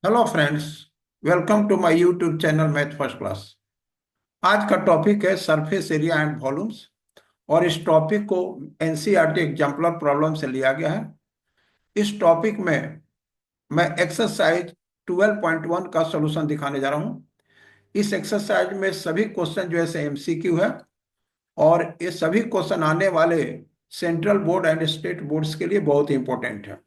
Hello friends. Welcome to my YouTube channel math first class. आज का topic है surface area and volumes. और इस टॉपिक को एनसीईआरटी एग्जाम्पलर प्रॉब्लम से लिया गया है। इस टॉपिक में मैं एक्सरसाइज 12.1 का सॉल्यूशन दिखाने जा रहा हूँ। इस एक्सरसाइज में सभी क्वेश्चन जो है से एमसीक्यू है, और ये सभी क्वेश्चन आने वाले central board and state boards के लिए बहुत ही इंपॉर्टेंट है।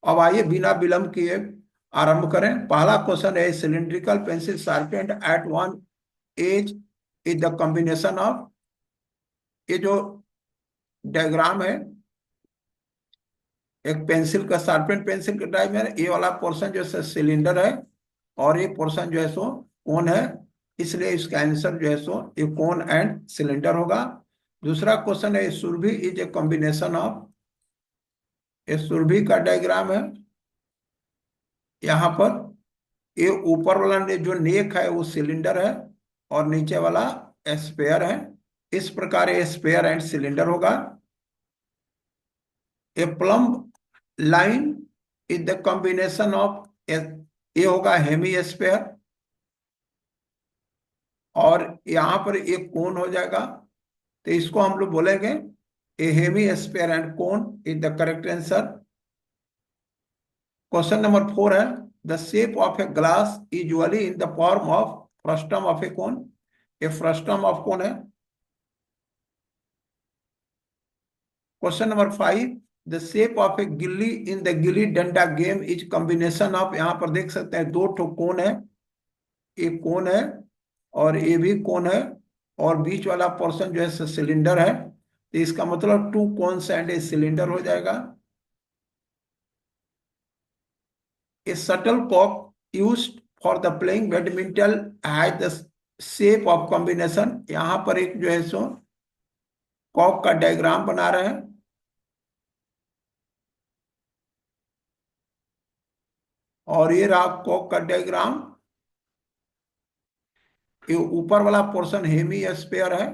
अब आइए बिना विलंब किए आरंभ करें। पहला क्वेश्चन है, cylindrical pencil sharpened at one edge is the combination of. ये जो डायग्राम है, एक पेंसिल का शार्पेंड पेंसिल का डायग्राम है। ये वाला पोर्शन जो है सिलेंडर है, और ये पोर्शन जो है सो कोन है। इसलिए इसका आंसर जो है सो ये कोन एंड सिलेंडर होगा। दूसरा क्वेश्चन है, सुरभि इज ए कॉम्बिनेशन ऑफ। ये सुरभि का डायग्राम है। यहाँ पर ये ऊपर वाला जो नेक है वो सिलेंडर है, और नीचे वाला स्पेयर है। इस प्रकार ये स्पेयर एंड सिलेंडर होगा। A plumb line is the combination of. ये होगा हेमी स्पेयर, और यहां पर एक कोन हो जाएगा। तो इसको हम लोग बोलेंगे a hemisphere and cone is the correct answer. Question number 4 है, the shape of a glass usually in the form of frustum of a cone. ये फ्रस्टम ऑफ कोन है। Question number 5, the shape of a gilli in the gilli danda game is combination of. यहां पर देख सकते हैं दो ठो कोन है। एक कोन है और ये भी कोन है, और बीच वाला पोर्शन जो है सिलेंडर है। तो इसका मतलब two cones and a cylinder हो जाएगा। A shuttlecock used for the playing badminton has the shape of combination. यहां पर एक जो है सो कॉक का डायग्राम बना रहे हैं, और ये रहा कॉक का डायग्राम। ये ऊपर वाला पोर्शन हेमी स्फीयर है,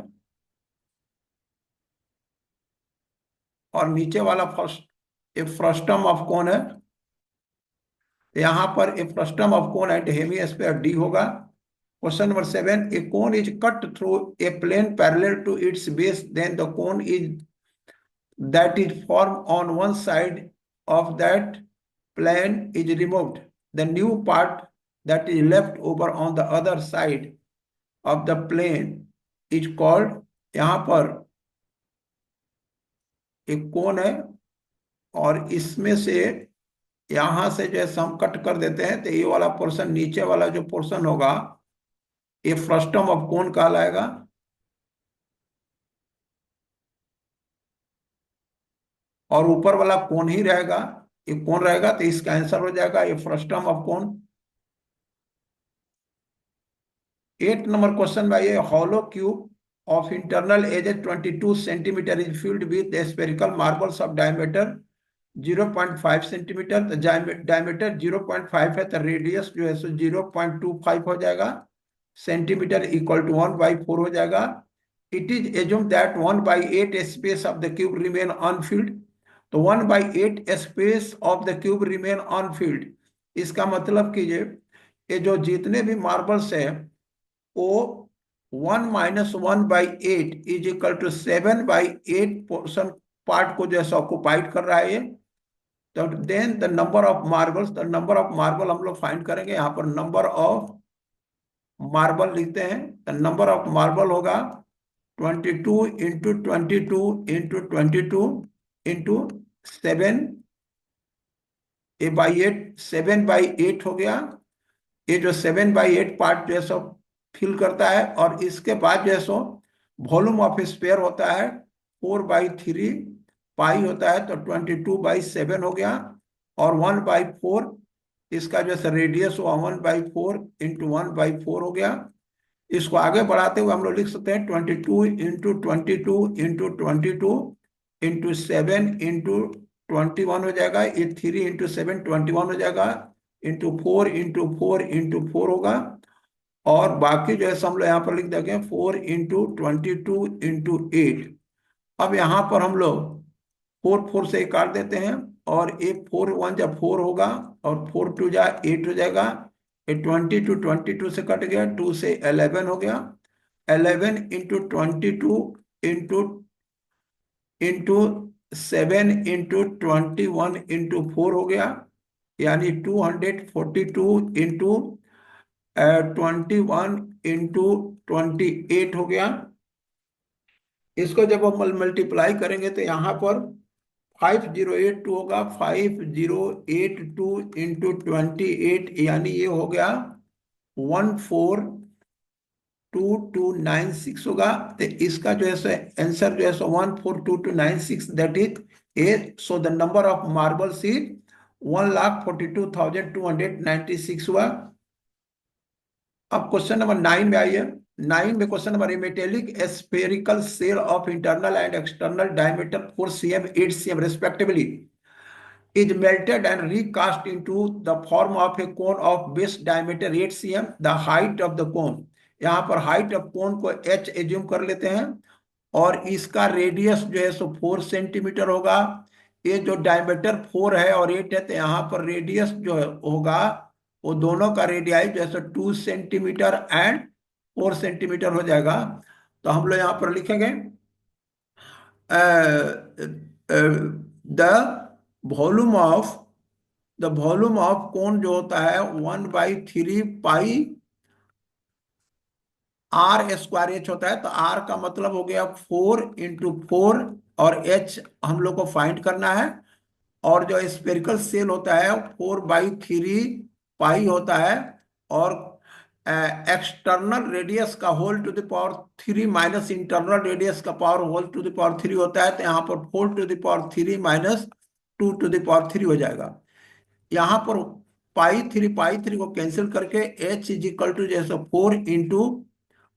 और नीचे वाला फर्स्ट ये फ्रस्टम ऑफ कोन है। यहाँ पर a frustum of cone at hemisphere D होगा। Question number 7, a cone is cut through a plane parallel to its base, then the cone is that is formed on one side of that plane is removed. The new part that is left over on the other side of the plane is called। यहाँ पर एक कोन है, और इसमें से यहां से जैसे हम कट कर देते हैं तो ये वाला पोर्शन, नीचे वाला जो पोर्शन होगा, ये फ्रस्टम ऑफ कोन कहलाएगा। और ऊपर वाला कोन ही रहेगा, ये कोन रहेगा, तो इसका आंसर हो जाएगा ये frustum of cone. 8 number question में ये hollow cube of internal edge 22 centimeter is filled with spherical marbles of diameter 0.5 centimeter। तो diameter 0.5 है, तो रेडियस जो है सो 0.25 हो जाएगा। सेंटीमीटर इक्वल टू 1/4 हो जाएगा। It is assume that 1/8 space of the cube remain Anfield. तो 1/8 space of the cube remain Anfield, इसका मतलब कीजिए ये जो जितने भी मार्बल्स है वो 1 - 1/8 is equal to 7/8 portion part को जैसे ऑक्युपाइड कर रहा है ये। तो then the number of marbles, the number of marble हम लोग फाइंड करेंगे। यहाँ पर नंबर ऑफ मार्बल लिखते हैं, तो नंबर ऑफ मार्बल होगा 22 इंटू 22 इंटू 22 इंटू 7 8 7/8 हो गया। ये जो 7/8 पार्ट जो है सो फिल करता है, और इसके बाद जो है सो वॉल्यूम ऑफ स्पेयर होता है 4/3 पाई होता है, तो 22/7 हो गया। और 1/4 इसका जो है रेडियस हुआ 1/4 इंटू 1/4 हो गया। इसको आगे बढ़ाते हुए हम लोग लिख सकते हैं 22 इंटू 22 इंटू 22 इंटू 7 इंटू 21 हो जाएगा। ये 3 इंटू 7 21 हो जाएगा, इंटू 4 इंटू 4 इंटू 4 होगा। और बाकी जो है हम लोग यहाँ पर लिख देंगे 4 इंटू 22 इंटू 8। अब यहाँ पर हम लोग 4 4 से काट देते हैं, और ये 4 1 जब 4 होगा और 4 2 जा 8 हो जाएगा। ये 22 से कट गया, 2 से 11 हो गया। 11 into 22 into into 7 into 21 into 4 हो गया, यानी 242 इंटू 21 इंटू 28 हो गया। इसको जब हम मल्टीप्लाई करेंगे तो यहाँ पर 5082 होगा। 5082 इंटू 28, यानी ये हो गया 142296 होगा। तो इसका जो है आंसर जो है 142296, that is a. So the number of marbles is 1,42,296 हुआ। अब क्वेश्चन नंबर 9 में आइए। 9 में question number, metallic spherical shell of internal and external diameter 4 cm 8 cm respectively is melted and recast into the form of a cone of base diameter 8 cm, the height of the cone। यहाँ पर height of cone को h assume कर लेते हैं और इसका radius जो है सो 4 सेंटीमीटर होगा। ये जो डायमीटर 4 है और 8 है, तो यहाँ पर रेडियस जो होगा वो दोनों का रेडियाई जो है सो 2 सेंटीमीटर एंड 4 सेंटीमीटर हो जाएगा। तो हम लोग यहाँ पर लिखेंगे द वॉल्यूम ऑफ कोन जो होता है 1/3 पाई आर स्क्वायर एच होता है। तो आर का मतलब हो गया 4 × 4 और एच हम लोग को फाइंड करना है। और जो स्पेरिकल सेल होता है 4/3 पाई होता है। और एक्सटर्नल रेडियस का whole to the power 3 minus internal radius का power whole to the power 3 होता है। तो यहाँ पर 4 to the power 3 minus 2 to the power 3 हो जाएगा। यहाँ पर पाई थ्री को कैंसिल करके एच इज इक्वल टू जैसे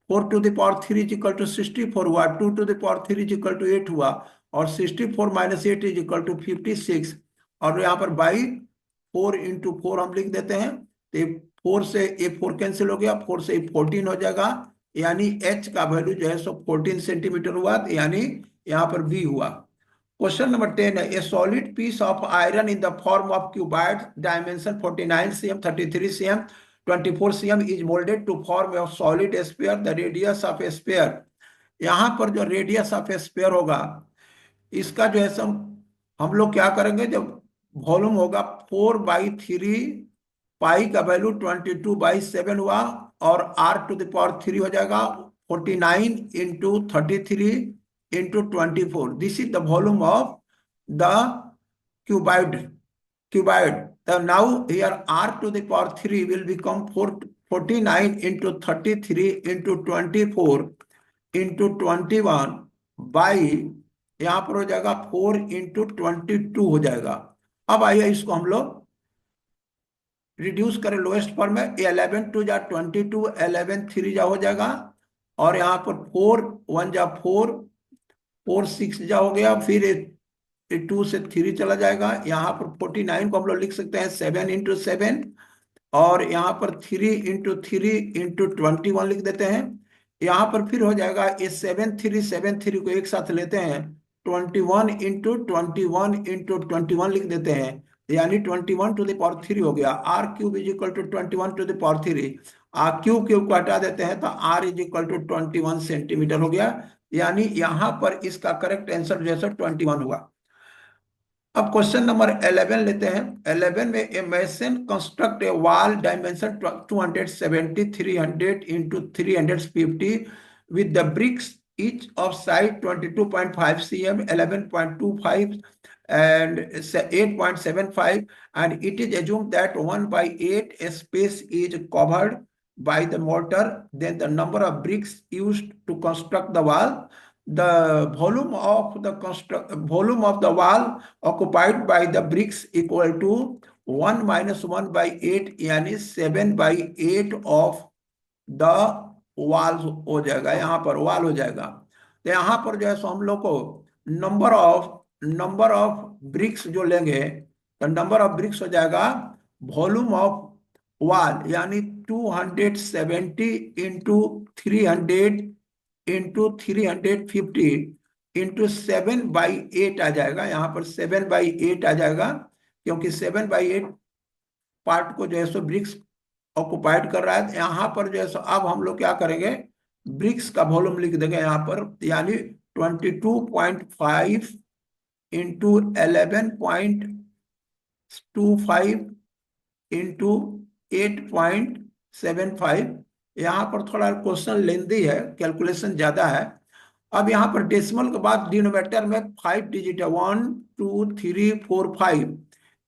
4 to the power 3 is equal to 64 हुआ। 2 to the power 3 is equal to 8 हुआ। और 64 माइनस 8 इज इक्वल टू 56। और यहाँ पर बाई 4 × 4 हम लिख देते हैं। तो 4 से ये 4 कैंसिल हो गया, 4 से 14 हो जाएगा। यानी एच का वैल्यू जो है सो 14 सेंटीमीटर हुआ। यानी यहाँ पर बी हुआ। क्वेश्चन नंबर 10 है, a solid piece of iron in the form of cuboid dimension 49 cm 33 cm 24 cm is moulded to form of solid sphere, the radius of a sphere. यहाँ पर जो रेडियस ऑफ ए स्फीयर होगा इसका जो है हम लोग क्या करेंगे, जब वॉल्यूम होगा 4/3 पाई का वैल्यू 22/7 हुआ और r टू द पावर 3 हो जाएगा 49 × 33 × 24। This is the volume of the cuboid. So now here r to the power 3 will become 49 × 33 × 24 × 21 by, यहाँ पर हो जाएगा 4 × 22 हो जाएगा। अब आइए इसको हम लोग रिड्यूस करें लोएस्ट फॉर्म में। 11 2 जा 22, 11 3 जा हो जाएगा। और यहाँ पर 4 1 जा 4, 4 6 जा हो गया। फिर 2 से 3 चला जाएगा। यहाँ पर 49 को हम लोग लिख सकते हैं 7 × 7। और यहाँ पर 3 × 3 × 21 लिख देते हैं। यहाँ पर फिर हो जाएगा ये 7 3 को एक साथ लेते हैं 21 × 21 × 21 लिख देते हैं। यानी 21 टू द पावर 3 हो गया। r cube is equal to 21 to the power 3। Cube को हटा देते हैं तो r is equal to 21 centimetre हो गया। यानी यहाँ पर इसका करेक्ट आंसर जैसे 21 हुआ। अब क्वेश्चन नंबर 11 लेते हैं। 11 में a mason construct a wall dimension 270 300 × 350 with the bricks each of side 22.5 cm 11.25 and 8.75, and it is assumed that 1/8 space is covered by the mortar. Then the number of bricks used to construct the wall, the volume of the wall occupied by the bricks equal to 1 - 1/8, यानी 7/8 of the wall हो जाएगा। यहाँ पर wall हो जाएगा। तो यहाँ पर जो है सो हम लोग को नंबर ऑफ ब्रिक्स जो लेंगे तो नंबर ऑफ ब्रिक्स हो जाएगा वॉल्यूम ऑफ वॉल, यानी 270 × 300 × 350 इंटू 7/8 आ जाएगा। यहाँ पर 7/8 आ जाएगा, क्योंकि 7/8 पार्ट को जो है सो ब्रिक्स ऑक्युपाइड कर रहा है। यहाँ पर जो है सो अब हम लोग क्या करेंगे, ब्रिक्स का वॉल्यूम लिख देंगे यहाँ पर, यानी 22.5 इंटू 11.25 इंटू 8.75। यहाँ पर थोड़ा क्वेश्चन लेंदी है, कैलकुलेशन ज्यादा है। अब यहाँ पर डेसिमल के बाद डिनोमिनेटर में 5 डिजिट है, 1 2 3 4 5।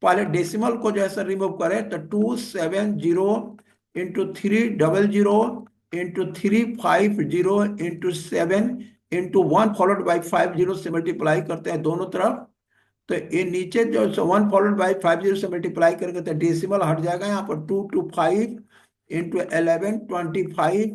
पहले डेसिमल को जैसे रिमूव करें तो 270 into 300 into 350 into 7 into 1 followed by 50 से मल्टीप्लाई करते हैं दोनों तरफ। तो ये नीचे जो 1 फॉलोड बाई 50 से मल्टीप्लाई करके तो डेसिमल हट जाएगा। यहाँ पर 225 इंटू 1125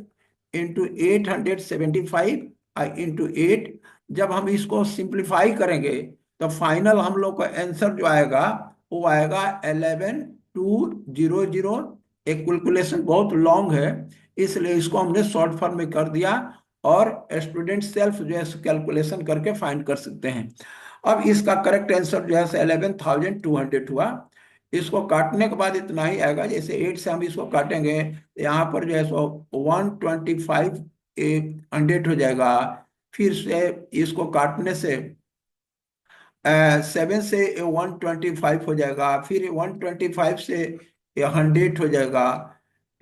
इंटू 875 इंटू 8। जब हम इसको सिंप्लीफाई करेंगे तो फाइनल हम लोग का आंसर जो आएगा वो आएगा 11200। एक कैलकुलेशन बहुत लॉन्ग है, इसलिए इसको हमने शॉर्ट फॉर्म में कर दिया, और स्टूडेंट सेल्फ जो है कैलकुलेशन करके फाइंड कर सकते हैं। अब इसका करेक्ट आंसर जो है 11,200 हुआ। इसको काटने के बाद इतना ही आएगा, जैसे 8 से हम इसको काटेंगे, यहाँ पर जो है सो 125 हो जाएगा। फिर से इसको काटने से 7 से 125 हो जाएगा, फिर 125 से 100 हो जाएगा।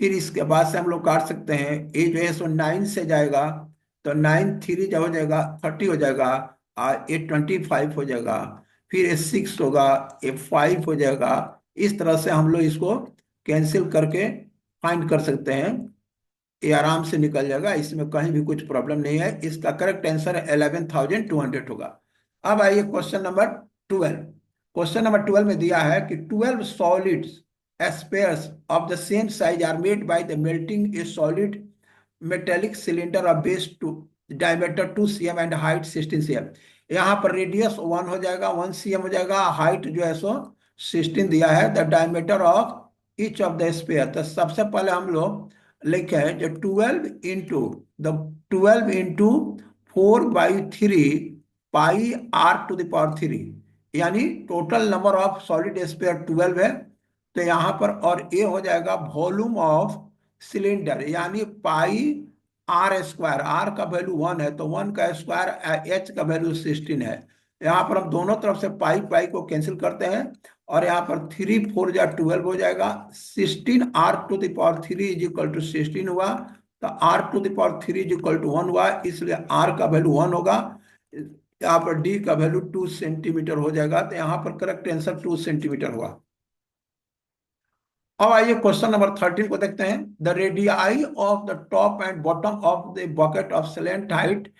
फिर इसके बाद से हम लोग काट सकते हैं, ये जो है सो 9 से जाएगा, तो 9 3 जो हो जाएगा 30 हो जाएगा, और ये 25 हो जाएगा। फिर ये 6 होगा, ये 5 हो जाएगा। इस तरह से हम लोग इसको कैंसिल करके फाइंड कर सकते हैं, ये आराम से निकल जाएगा, इसमें कहीं भी कुछ प्रॉब्लम नहीं है। इसका करेक्ट आंसर 11,200 होगा। अब आइए क्वेश्चन नंबर 12। क्वेश्चन नंबर 12 में दिया है कि 12 solids spheres of the same size are made by the melting a solid metallic cylinder of base to diameter 2 cm and height 16 cm। यहाँ पर रेडियस 1 हो जाएगा, 1 cm हो जाएगा, हाइट जो है सो 16 दिया है। The diameter of each of the sphere, तो सबसे पहले हम लोग लिखे हैं जो 12 into 4/3 pi r to the power 3, यानी total number of solid sphere 12 है। तो यहाँ पर और ये हो जाएगा वॉल्यूम ऑफ सिलेंडर, यानी पाई आर स्क्वायर, आर का वैल्यू 1 है तो 1 का स्क्वायर, एच का वैल्यू 16 है। यहाँ पर हम दोनों तरफ से पाई पाई को कैंसिल करते हैं, और यहाँ पर 3 4 जा 12 हो जाएगा। 16 r to the power 3 is equal to 16 हुआ, तो r to the power 3 is equal to 1 हुआ, इसलिए आर का वैल्यू 1 होगा। यहाँ पर डी का वैल्यू 2 सेंटीमीटर हो जाएगा, तो यहाँ पर करेक्ट आंसर 2 सेंटीमीटर हुआ। अब आइए क्वेश्चन नंबर 13 को देखते हैं। The radii of the top and bottom of the bucket of slant height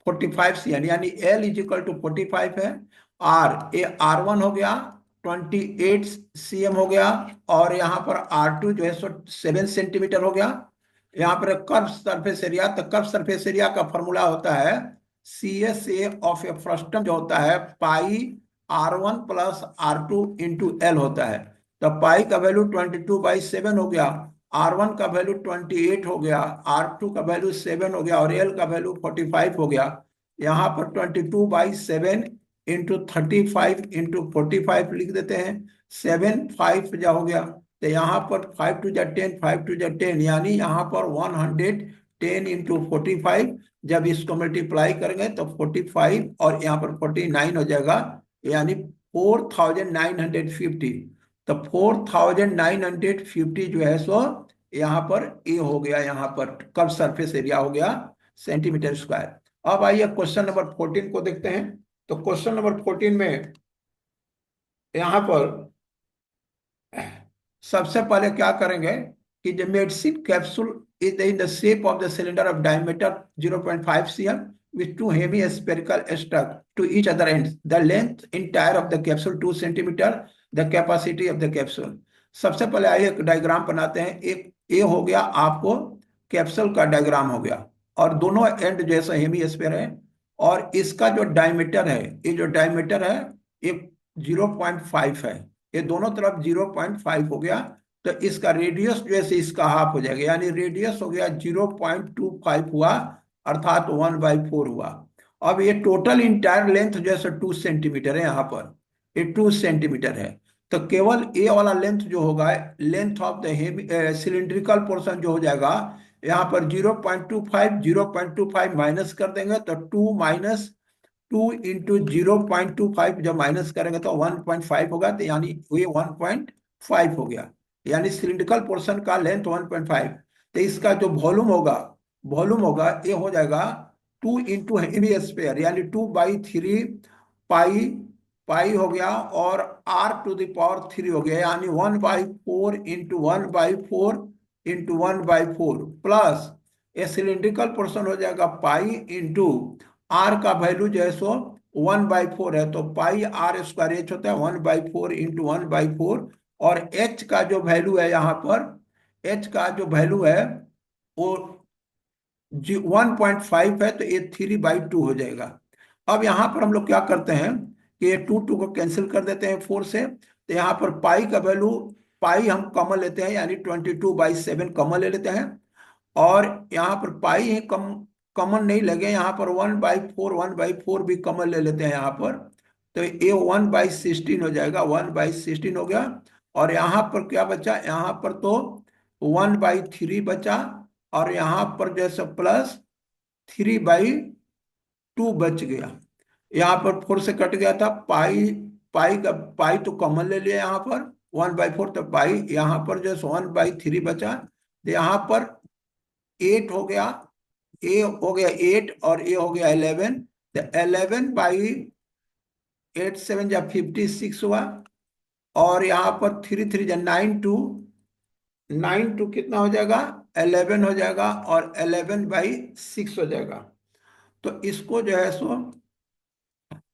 45 cm, यानी L इज इक्वल टू 45 है। R1 हो गया 28 cm हो गया, और यहाँ पर R2 जो है 7 सेंटीमीटर हो गया। यहाँ पर कर्व सरफेस एरिया, तो कर्व सरफेस एरिया का फॉर्मूला होता है CSA ऑफ ए फ्रस्टम, जो होता है पाई R1 plus R2 into L होता है। तो पाई का वैल्यू 22/7 हो गया, R1 का वैल्यू 28 हो गया, R2 का वैल्यू 7 हो गया, और L का वैल्यू 45 हो गया। यहाँ पर 22/7 इंटू 35 इंटू 45 लिख देते हैं। 7 5 जा हो गया, तो यहाँ पर 5 2 जा 10, 5 2 जा 10, यानी यहाँ पर 110 इंटू 45। जब इसको मल्टीप्लाई करेंगे तो 45 और यहाँ पर 49 हो जाएगा, यानी 4950। तो 4950 जो है सो यहाँ पर ए हो गया, यहाँ पर कर्व सरफेस एरिया हो गया सेंटीमीटर स्क्वायर। अब आइए क्वेश्चन नंबर 14 को देखते हैं। तो क्वेश्चन नंबर 14 में यहाँ पर सबसे पहले क्या करेंगे कि the medicine capsule is in the shape of the cylinder of diameter 0.5 cm with two hemispherical struts to each other ends. The length entire of the capsule 2 centimeter. The capacity of the capsule. सबसे पहले आइए एक diagram बनाते हैं। एक ए हो गया, आपको कैप्सूल का डायग्राम हो गया, और दोनों एंड जैसा हेमीस्फीयर है, और इसका जो डायमीटर है, ये जो डायमीटर है ये 0.5 है, ये दोनों तरफ 0.5 हो गया। तो इसका रेडियस जो है इसका हाफ हो जाएगा, यानी रेडियस हो गया 0.25 हुआ, अर्थात 1/4 हुआ। अब ये टोटल इंटायर लेंथ जो है 2 सेंटीमीटर है, यहाँ पर ये 2 सेंटीमीटर है। तो केवल ए वाला लेंथ जो होगा, length of the cylindrical portion जो हो जाएगा, यहाँ पर 0.25 माइनस कर देंगे तो 2 माइनस 2 इंटू 0.25 जब माइनस करेंगे तो 1.5 होगा, तो यानी ये 1.5 हो गया, यानी सिलिंड्रिकल पोर्शन का लेंथ 1.5। तो इसका जो वॉल्यूम होगा ये हो जाएगा 2 इंटू हेमी स्क्वायर, यानी 2/3 पाई, पाई हो गया, और r⁻³ हो गया, यानी 1/4 इंटू 1/4 इंटू 1/4 प्लस ये सिलिंड्रिकल पोर्शन हो जाएगा पाई इंटू आर का वैल्यू जो है सो 1/4 है, तो पाई r² एच होता है 1/4 इंटू 1/4, और एच का जो वैल्यू है यहाँ पर, एच का जो वैल्यू है वो 1.5 है, तो ये 3/2 हो जाएगा। अब यहाँ पर हम लोग क्या करते हैं कि ये 2 को कैंसिल कर देते हैं 4 से, तो यहाँ पर पाई का वैल्यू, पाई हम कॉमन लेते हैं, यानी 22/7 कॉमन ले लेते हैं, और यहाँ पर पाई ही कॉमन नहीं लगे, यहाँ पर 1/4 भी कॉमन ले लेते हैं यहाँ पर, तो ये 1/16 हो जाएगा, 1/16 हो गया। और यहाँ पर क्या बचा, यहाँ पर तो 1/3 बचा, और यहाँ पर जैसे प्लस 3/2 बच गया। यहाँ पर 4 से कट गया था, पाई, पाई तो कॉमन ले लिया यहाँ पर 1/4, तो पाई यहाँ पर जैसे 1/3 बचा, तो यहाँ पर 8 हो गया, ए हो गया 8 और ए हो गया 11, तो 11/8 7 56 हुआ, और यहाँ पर 3 3 9 2 कितना हो जाएगा, 11 हो जाएगा, और 11/6 हो जाएगा। तो इसको जो है सो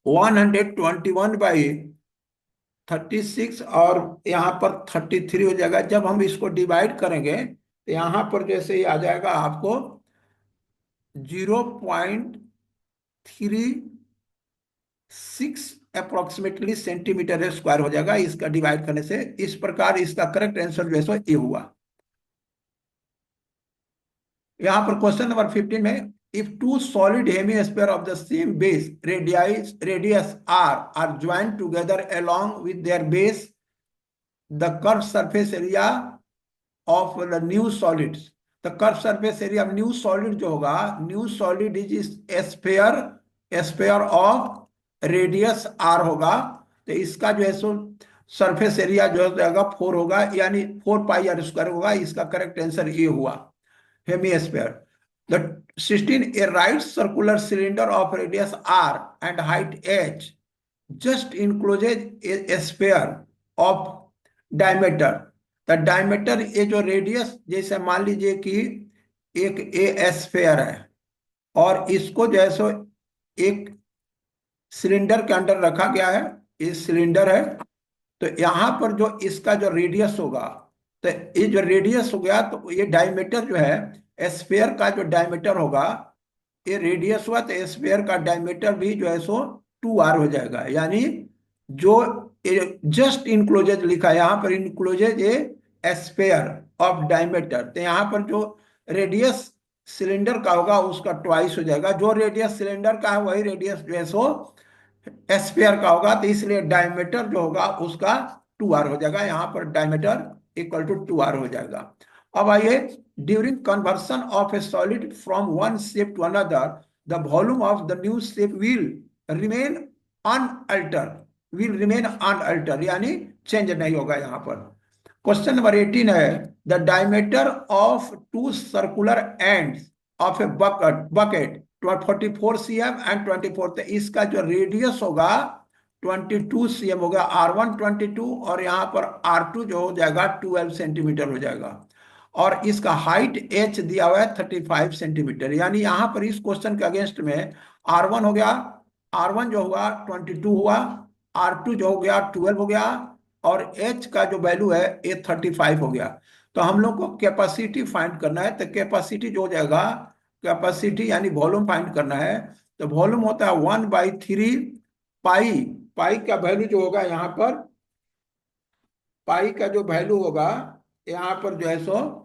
121/36 और यहाँ पर 33 हो जाएगा। जब हम इसको डिवाइड करेंगे तो यहाँ पर जैसे ही आ जाएगा आपको 0.36 अप्रोक्सीमेटली सेंटीमीटर स्क्वायर हो जाएगा इसका डिवाइड करने से। इस प्रकार इसका करेक्ट आंसर जो है सो ये हुआ। यहाँ पर क्वेश्चन नंबर 15 में, if two solid hemisphere of the same base radius are joint together along with their base, the curve surface area of the new solids, the curve surface area of new solid जो होगा, new solid is sphere, sphere of radius r होगा, तो इसका जो है सो surface area जो हो जाएगा 4 होगा, यानी 4πr² होगा। इसका करेक्ट आंसर ये हुआ, hemisphere. The 16, a right circular cylinder of radius r and height h just encloses a sphere of diameter. The diameter ये जो रेडियस, जैसे मान लीजिए कि एक ए स्फेयर है और इसको जो है सो एक सिलेंडर के अंदर रखा गया है, ये सिलेंडर है, तो यहाँ पर जो इसका जो रेडियस होगा, तो ये जो रेडियस हो गया, तो ये डायमीटर जो है स्फीयर का जो डायमीटर होगा, ये रेडियस हुआ तो स्फीयर का डायमीटर भी जो है सो 2r हो जाएगा। यानी जो जस्ट इनक्लोजेज लिखा है यहाँ पर, इनक्लोजेज ए स्फीयर ऑफ डायमीटर, तो यहाँ पर जो रेडियस सिलेंडर का होगा उसका ट्वाइस हो जाएगा। जो रेडियस सिलेंडर का है वही रेडियस जो है सो स्फीयर का होगा, तो इसलिए डायमीटर जो होगा उसका 2r हो जाएगा। यहाँ पर डायमीटर इक्वल टू 2r हो जाएगा। अब आइए, during conversion of a solid from one shape to another, the volume of the new shape will remain unalter, यानी चेंज नहीं होगा यहाँ पर। क्वेश्चन नंबर 18 है, the diameter of two circular ends of a bucket 44 cm and 24, तो इसका जो radius होगा 22 cm होगा, R1 22, और यहाँ पर R2 जो हो जाएगा 12 सेंटीमीटर हो जाएगा, और इसका हाइट h दिया हुआ है 35 सेंटीमीटर। यानी यहाँ पर इस क्वेश्चन के अगेंस्ट में R1 हो गया, R1 जो हुआ 22 हुआ, R2 जो हो गया 12 हो गया, और h का जो वैल्यू है ये 35 हो गया। तो हम लोग को कैपेसिटी फाइंड करना है, तो कैपेसिटी जो हो जाएगा, कैपेसिटी यानी वॉल्यूम फाइंड करना है, तो वॉल्यूम होता है 1/3 पाई, पाई का वैल्यू जो होगा यहाँ पर, पाई का जो वैल्यू होगा यहाँ पर जो है सो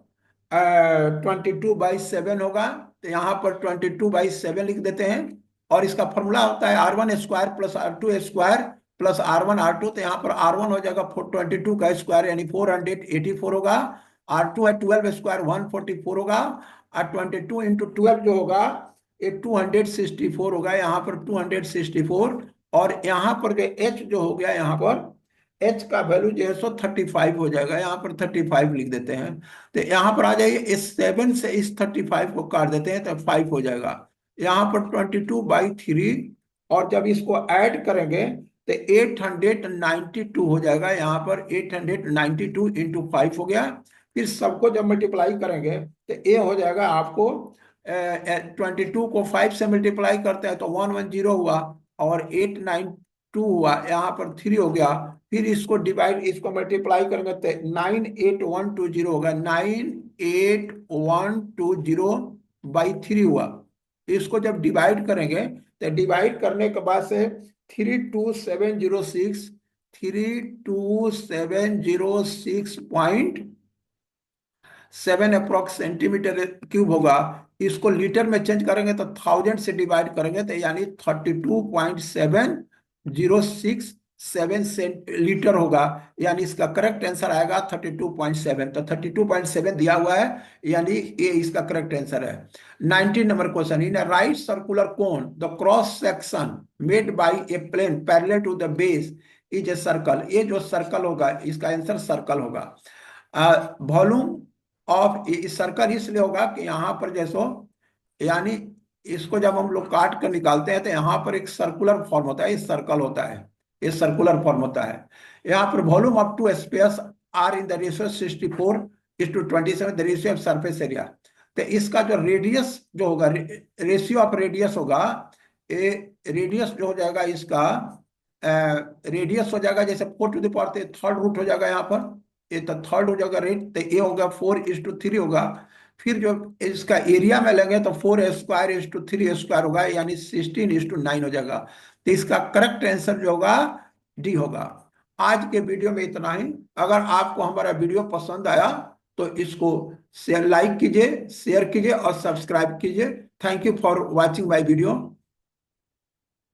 22/7 होगा, तो यहाँ पर 22/7 लिख देते हैं, और इसका फॉर्मूला होता है R1² plus R2² plus R1 R2। तो यहाँ पर R1 हो जाएगा 422 का स्क्वायर यानी 484 होगा। R2 है 12² 144 होगा। और 22 × 12 जो होगा ये 264 होगा, यहाँ पर 264। और यहाँ पर जो H जो हो गया, यहाँ पर H का वैल्यू जो है सो 35 हो जाएगा, यहाँ पर 35 लिख देते हैं। तो यहाँ पर आ जाइए, इस 7 से इस 35 को काट देते हैं तो 5 हो जाएगा। यहाँ पर 22/3, और जब इसको ऐड करेंगे तो 892 हो जाएगा। यहाँ पर 892 × 5 हो गया। फिर सबको जब मल्टीप्लाई करेंगे तो ये हो जाएगा आपको 22 को 5 से मल्टीप्लाई करते हैं तो 110 हुआ, और 892 हुआ, यहाँ पर 3 हो गया। फिर इसको डिवाइड, इसको मल्टीप्लाई करेंगे तो 98120 होगा, 98120/3 हुआ। इसको जब डिवाइड करेंगे तो डिवाइड करने के बाद से 32706 32706.7 अप्रोक्स सेंटीमीटर क्यूब होगा। इसको लीटर में चेंज करेंगे तो 1000 से डिवाइड करेंगे तो यानी 32.7067 लीटर होगा। यानी इसका करेक्ट आंसर आएगा 32.7। तो 32.7 दिया हुआ है, यानी ये इसका करेक्ट आंसर है। 19 number question, in a right circular cone the cross section made by a plane parallel to the base is a circle. ये जो सर्कल होगा इसका आंसर सर्कल होगा। वॉल्यूम ऑफ सर्कल इसलिए होगा कि यहाँ पर जैसो, यानी इसको जब हम लोग काट कर निकालते हैं तो यहाँ पर एक सर्कुलर फॉर्म होता है, इस सर्कल होता है, ये सर्कुलर फॉर्म होता है। यहाँ पर volume of two spheres are in the ratio 64:27 the ratio of surface area. तो इसका जो रेडियस जो होगा, रेशियो ऑफ रेडियस होगा, ये रेडियस जो हो जाएगा इसका, रेडियस हो जाएगा जैसे 4 to the power third root हो जाएगा, यहाँ पर ये तो थर्ड हो जाएगा रेट, तो ये होगा 4:3 होगा। फिर जो इसका एरिया में लेंगे तो 4² 3² होगा, यानी 16:9 हो जाएगा। तो इसका करेक्ट आंसर जो होगा डी होगा। आज के वीडियो में इतना ही। अगर आपको हमारा वीडियो पसंद आया तो इसको लाइक कीजिए, शेयर कीजिए और सब्सक्राइब कीजिए। Thank you for watching my video.